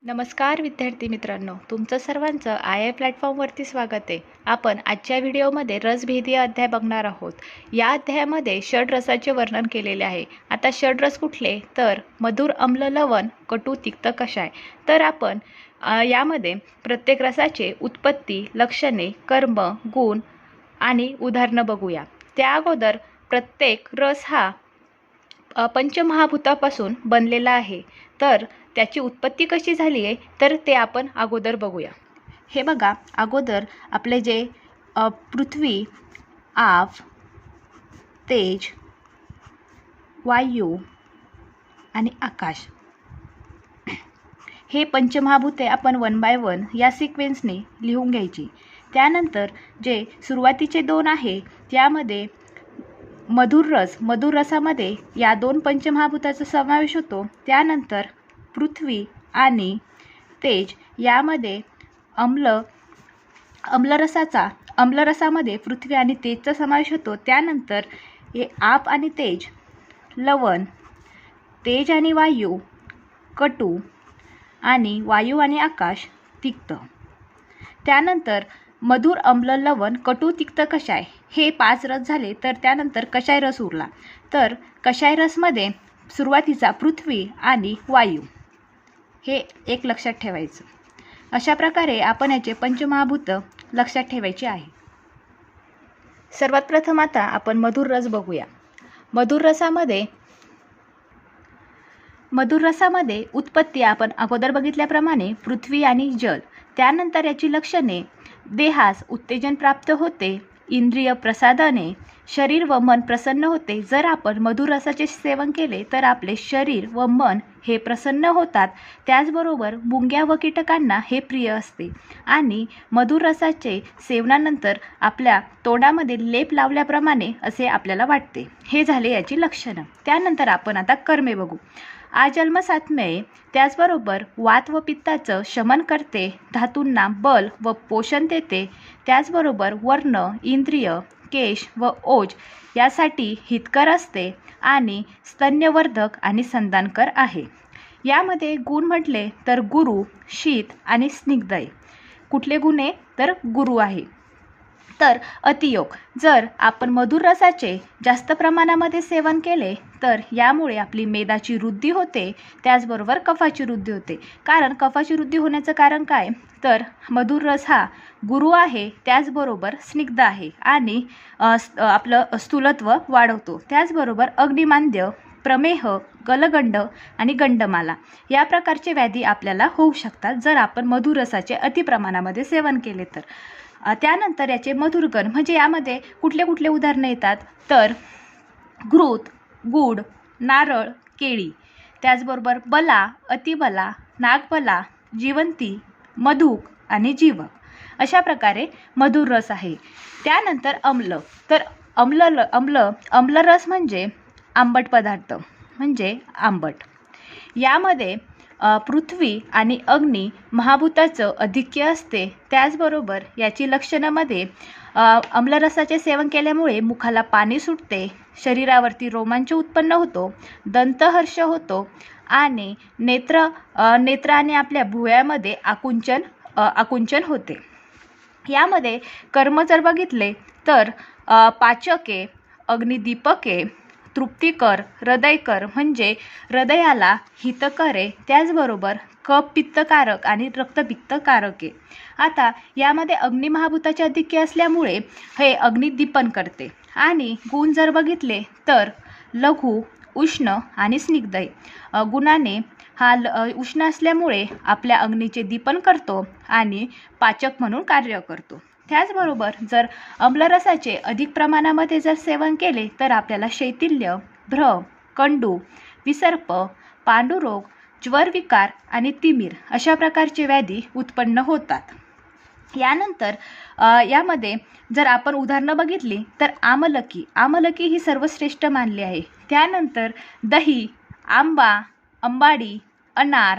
नमस्कार विद्यार्थी मित्रांनो, तुमचं सर्वांचं आय प्लॅटफॉर्मवरती स्वागत आहे. आपण आजच्या व्हिडिओमध्ये रसभेदी अध्याय बघणार आहोत. या अध्यायामध्ये षड्रसाचे वर्णन केलेले आहे. आता षड्रस कुठले तर मधुर, अम्ल, लवण, कटू, तिक्त, कषाय. तर आपण यामध्ये प्रत्येक रसाचे उत्पत्ती, लक्षणे, कर्म, गुण आणि उदाहरणं बघूया. त्या अगोदर प्रत्येक रस हा पंचमहाभूतापासून बनलेला आहे. तर त्याची उत्पत्ती कशी झाली आहे तर ते आपण अगोदर बघूया. हे बघा, अगोदर आपले जे पृथ्वी, आफ, तेज, वायू आणि आकाश हे पंचमहाभूते आपण 1 बाय 1 या सिक्वेन्सने लिहून घ्यायची. त्यानंतर जे सुरुवातीचे 2 आहे त्यामध्ये मधुर रसामध्ये या 2 पंचमहाभूताचा समावेश होतो. त्यानंतर पृथ्वी आणि तेज यामध्ये अम्लरसामध्ये पृथ्वी आणि तेजचा समावेश होतो. त्यानंतर हे आप आणि तेज, लवण, तेज आणि वायू कटू आणि वायू आणि आकाश तिक्त. त्यानंतर मधुर, अम्ल, लवण, कटू, तिक्त, कषाय हे 5 रस झाले. तर त्यानंतर कषाय रस उरला. तर कषाय रसमध्ये सुरुवातीचा पृथ्वी आणि वायू हे एक लक्षात ठेवायचं. अशा प्रकारे आपण याचे पंचमहाभूत लक्षात ठेवायचे आहे. सर्वात प्रथम आता आपण मधुर रस बघूया. मधुर रसामध्ये उत्पत्ती आपण अगोदर बघितल्याप्रमाणे पृथ्वी आणि जल. त्यानंतर याची लक्षणे: देहास उत्तेजन प्राप्त होते, इंद्रिय प्रसादाने शरीर व मन प्रसन्न होते. जर आपण मधुर रसाचे सेवन केले तर आपले शरीर व मन हे प्रसन्न होतात. त्याचबरोबर मुंग्या व कीटकांना हे प्रिय असते आणि मधुर रसाचे सेवनानंतर आपल्या तोंडामध्ये लेप लावल्याप्रमाणे असे आपल्याला वाटते. हे झाले याची लक्षणं. त्यानंतर आपण आता कर्मे बघू. आजन्मसात्मय, त्याचबरोबर वात व पित्ताचं शमन करते, धातूंना बल व पोषण देते. त्याचबरोबर वर्ण, इंद्रिय, केश व ओज यासाठी हितकर असते आणि स्तन्यवर्धक आणि संधानकर आहे. यामध्ये गुण म्हटले तर गुरु, शीत आणि स्निग्धय. कुठले गुण आहे तर गुरु आहे. तर अतियोग, जर आपण मधुर रसाचे जास्त प्रमाणामध्ये सेवन केले तर यामुळे आपली मेदाची वृद्धी होते. त्याचबरोबर कफाची वृद्धी होते. कारण कफाची वृद्धी होण्याचं कारण काय तर मधुर रस हा गुरु आहे, त्याचबरोबर स्निग्ध आहे आणि आपलं स्थूलत्व वाढवतो. त्याचबरोबर अग्निमांद्य, प्रमेह, गलगंड आणि गंडमाला या प्रकारचे व्याधी आपल्याला होऊ शकतात जर आपण मधुर रसाचे अतिप्रमाणामध्ये सेवन केले तर. त्यानंतर याचे मधुरगण म्हणजे यामध्ये कुठले कुठले उदाहरणं येतात तर घृत, गूळ, नारळ, केळी. त्याचबरोबर बला, अतिबला, नागबला, जिवंती, मधुक आणि जीवक. अशा प्रकारे मधुर रस आहे. त्यानंतर अम्ल. तर अम्ल रस म्हणजे आंबट पदार्थ म्हणजे आंबट. यामध्ये पृथ्वी आणि अग्नी महाभूताचं अधिक्य असते. त्याचबरोबर याची लक्षणामध्ये अम्लरसाचे सेवन केल्यामुळे मुखाला पाणी सुटते, शरीरावरती रोमांच उत्पन्न होतो, दंतहर्ष होतो आणि नेत्र आणि आपल्या भुवयामध्ये आकुंचन होते. यामध्ये कर्म जर बघितले तर पाचके, अग्निदीपके, तृप्तिकर, हृदयकर म्हणजे हृदयाला हितकर आहे. त्याचबरोबर कफ पित्तकारक आणि रक्तपित्तकारक आहे. आता यामध्ये अग्नि महाभूताचे अधिक्य असल्यामुळे हे अग्निदीपन करते. आणि गुण जर बघितले तर लघु, उष्ण आणि स्निग्ध आहे. गुणाने हा उष्ण असल्यामुळे आपल्या अग्नीचे दीपन करतो आणि पाचक म्हणून कार्य करतो. त्याचबरोबर जर अम्लरसाचे अधिक प्रमाणामध्ये जर सेवन केले तर आपल्याला शैथिल्य, भ्रम, कंडू, विसर्प, पांडुरोग, ज्वरविकार आणि तिमिर अशा प्रकारचे व्याधी उत्पन्न होतात. यानंतर यामध्ये जर आपण उदाहरणं बघितली तर आमलकी ही सर्वश्रेष्ठ मानली आहे. त्यानंतर दही, आंबा, अंबाडी, अनार,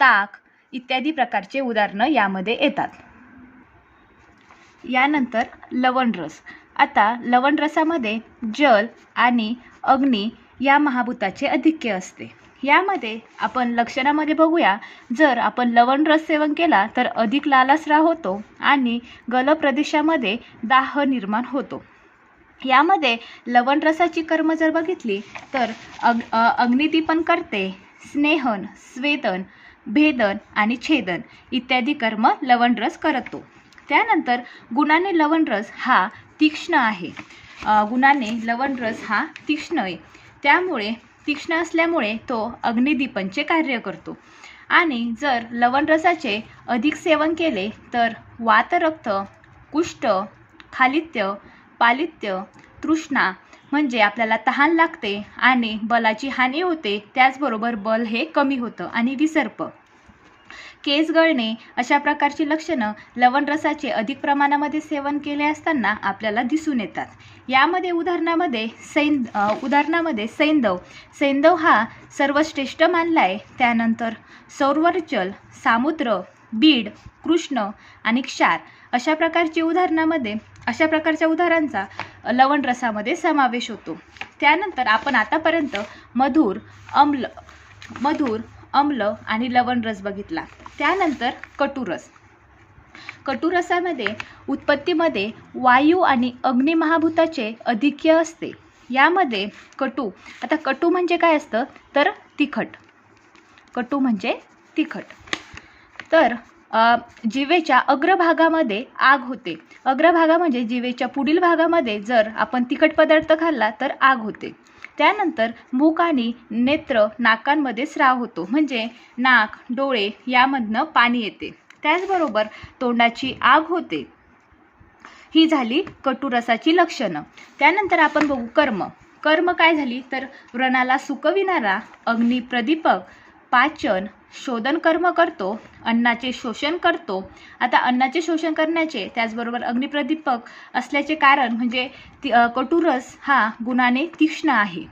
ताक इत्यादी प्रकारचे उदाहरणं यामध्ये येतात. यानंतर लवण रस. आता लवण रसामध्ये जल आणि अग्नी या महाभूताचे अधिक्य असते. यामध्ये आपण लक्षणामध्ये बघूया, जर आपण लवण रस सेवन केला तर अधिक लालसरा होतो आणि गल प्रदेशामध्ये दाह निर्माण होतो. यामध्ये लवण रसाची कर्म जर बघितली तर अग्निदीपन करते, स्नेहन, स्वेदन, भेदन आणि छेदन इत्यादी कर्म लवण रस करतो. त्यानंतर गुणाने लवण रस हा तीक्ष्ण आहे. गुणाने लवण रस हा तीक्ष्ण आहे, त्यामुळे तीक्ष्ण असल्यामुळे तो अग्निदीपनचे कार्य करतो. आणि जर लवण रसाचे अधिक सेवन केले तर वातरक्त, कुष्ठ, खालित्य, पालित्य, तृष्णा म्हणजे आपल्याला तहान लागते आणि बलाची हानी होते. त्याचबरोबर बल हे कमी होतं आणि विसर्प, केस गळणे अशा प्रकारची लक्षणं लवण रसाचे अधिक प्रमाणामध्ये सेवन केले असताना आपल्याला दिसून येतात. यामध्ये उदाहरणामध्ये सैंधव हा सर्वश्रेष्ठ मानला आहे. त्यानंतर सौरवर्चल, सामुद्र, बीड, कृष्ण आणि क्षार अशा प्रकारच्या उदाहरणांचा लवण रसामध्ये समावेश होतो. त्यानंतर आपण आतापर्यंत मधुर, अम्ल आणि लवण रस बघितला. त्यानंतर कटुरस. कटुरसामध्ये उत्पत्तीमध्ये वायू आणि अग्नी महाभूताचे अधिक्य असते. यामध्ये कटू म्हणजे काय असतं तर तिखट. कटू म्हणजे तिखट. तर जिवेच्या अग्रभागामध्ये आग होते. अग्रभागा म्हणजे जिवेच्या पुढील भागामध्ये जर आपण तिखट पदार्थ खाल्ला तर आग होते. त्यानंतर मुख आणि नेत्र, नाकांमध्ये स्राव होतो, म्हणजे नाक, डोळे यामधनं पाणी येते. त्याचबरोबर तोंडाची आग होते. ही झाली कटुरसाची लक्षणं. त्यानंतर आपण बघू कर्म काय झाली तर व्रणाला सुकविणारा, अग्निप्रदीपक, पाचन, शोधन कर्म करतो, अन्नाचे शोषण करतो. आता अन्नाचे शोषण करण्याचे त्याचबरोबर अग्निप्रदीपक असल्याचे कारण म्हणजे कटुरस हा गुणाने तीक्ष्ण आहे.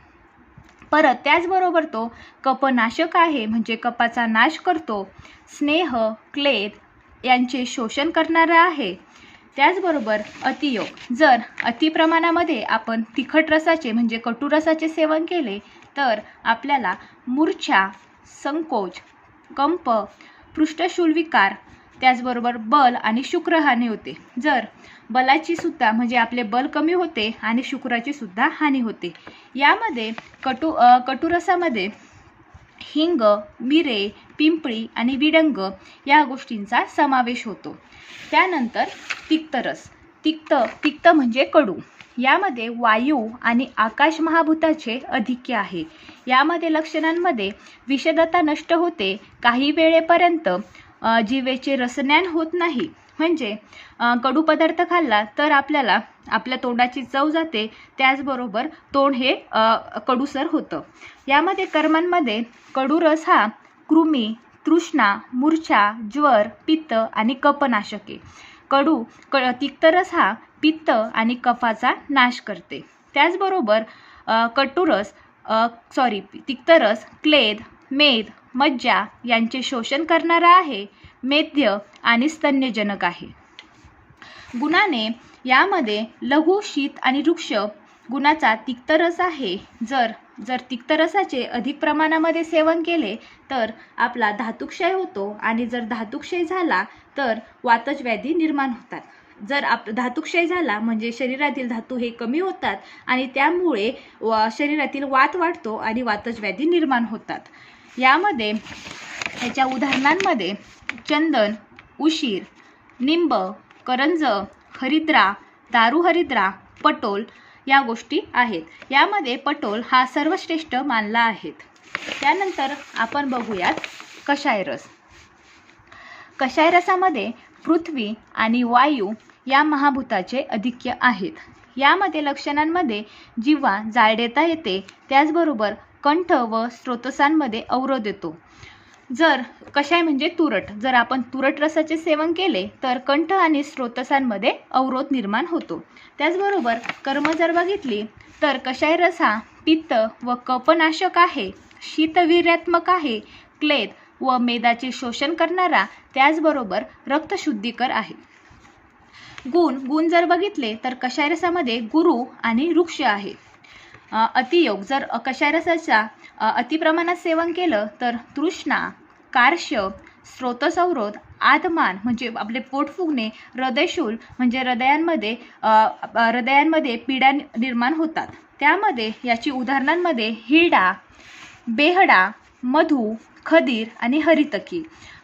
परत त्याचबरोबर तो कपनाशक आहे, म्हणजे कपाचा नाश करतो. स्नेह, क्लेद यांचे शोषण करणारा आहे. त्याचबरोबर अतियोग, जर अतिप्रमाणामध्ये आपण तिखट रसाचे म्हणजे कटुरसाचे सेवन केले तर आपल्याला मूर्छा, संकोच, कंप, पृष्ठशूलविकार, त्याचबरोबर बल आणि शुक्रहानी होते. जर बलाची सुद्धा म्हणजे आपले बल कमी होते आणि शुक्राची सुद्धा हानी होते. यामध्ये कटुरसामध्ये हिंग, मिरे, पिंपळी आणि विडंग या गोष्टींचा समावेश होतो. त्यानंतर तिक्तरस. तिक्त म्हणजे कडू. यामध्ये वायू आणि आकाश महाभूताचे अधिक्य आहे. यामध्ये लक्षणांमध्ये विषदता नष्ट होते. काही वेळेपर्यंत जिवेचे रसज्ञान होत नाही, म्हणजे कडू पदार्थ खाल्ला तर आपल्याला आपल्या तोंडाची चव जाते. त्याचबरोबर तोंड हे कडूसर होतं. यामध्ये कर्मांमध्ये कडूरस हा कृमी, तृष्णा, मूर्छा, ज्वर, पित्त आणि कफनाशके. तिक्तरस हा पित्त आणि कफाचा नाश करते. त्याचबरोबर तिक्तरस क्लेद, मेद, मज्जा यांचे शोषण करणारा आहे. मेद्य आणि स्तन्यजनक आहे. गुणाने यामध्ये लघु, शीत आणि वृक्ष गुणाचा तिक्तरस आहे. जर तिक्तरसाचे अधिक प्रमाणामध्ये सेवन केले तर आपला धातुक्षय होतो आणि जर धातुक्षय झाला तर वातज व्याधी निर्माण होतात. जर धातुक्षय झाला म्हणजे शरीरातील धातू हे कमी होतात आणि त्यामुळे शरीरातील वात वाढतो आणि वातज व्याधी निर्माण होतात. यामध्ये याच्या उदाहरणांमध्ये चंदन, उशीर, निंब, करंज, हरिद्रा, दारुहरिद्रा, पटोल या गोष्टी आहेत. यामध्ये पटोल हा सर्वश्रेष्ठ मानला आहे. त्यानंतर आपण बघूयात कषाय रस. कषाय रसामध्ये पृथ्वी आणि वायू या महाभूताचे अधिक्य आहेत. यामध्ये लक्षणांमध्ये जिव्हा जाळदेता येते. त्याचबरोबर कंठ व स्रोतसांमध्ये अवरोध येतो. जर कषाय म्हणजे तुरट, जर आपण तुरट रसाचे सेवन केले तर कंठ आणि स्रोतसांमध्ये अवरोध निर्माण होतो. त्याचबरोबर कर्म जर बघितली तर कषाय रस हा पित्त व कफनाशक आहे, शीतवीर्यात्मक आहे, क्लेद व मेदाचे शोषण करणारा, त्याचबरोबर रक्तशुद्धीकर आहे. गुण जर बघितले तर कषाय रसामध्ये गुरु आणि वृक्ष आहे. अतियोग, जर कषाय रसाचा अतिप्रमाणात सेवन केलं तर तृष्णा, कार्श्य, स्रोतसंरोध, आधमान म्हणजे आपले पोट फुगणे, हृदयशूल म्हणजे हृदयांमध्ये पीडा निर्माण होतात. त्यामध्ये याची उदाहरणांमध्ये हिरडा, बेहडा, मधु, खदीर आणि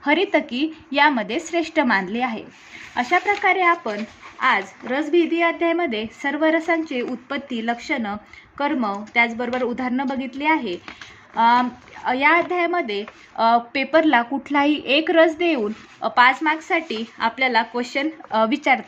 हरितकी यामध्ये श्रेष्ठ मानले आहे. अशा प्रकारे आपण आज रसभेदी अध्यायामध्ये सर्व रसांचे उत्पत्ती, लक्षणं, कर्म त्याचबरोबर उदाहरणं बघितली आहे. या अध्यायामध्ये पेपरला कुठलाही एक रस देऊन 5 मार्क्ससाठी आपल्याला क्वेश्चन विचारतात.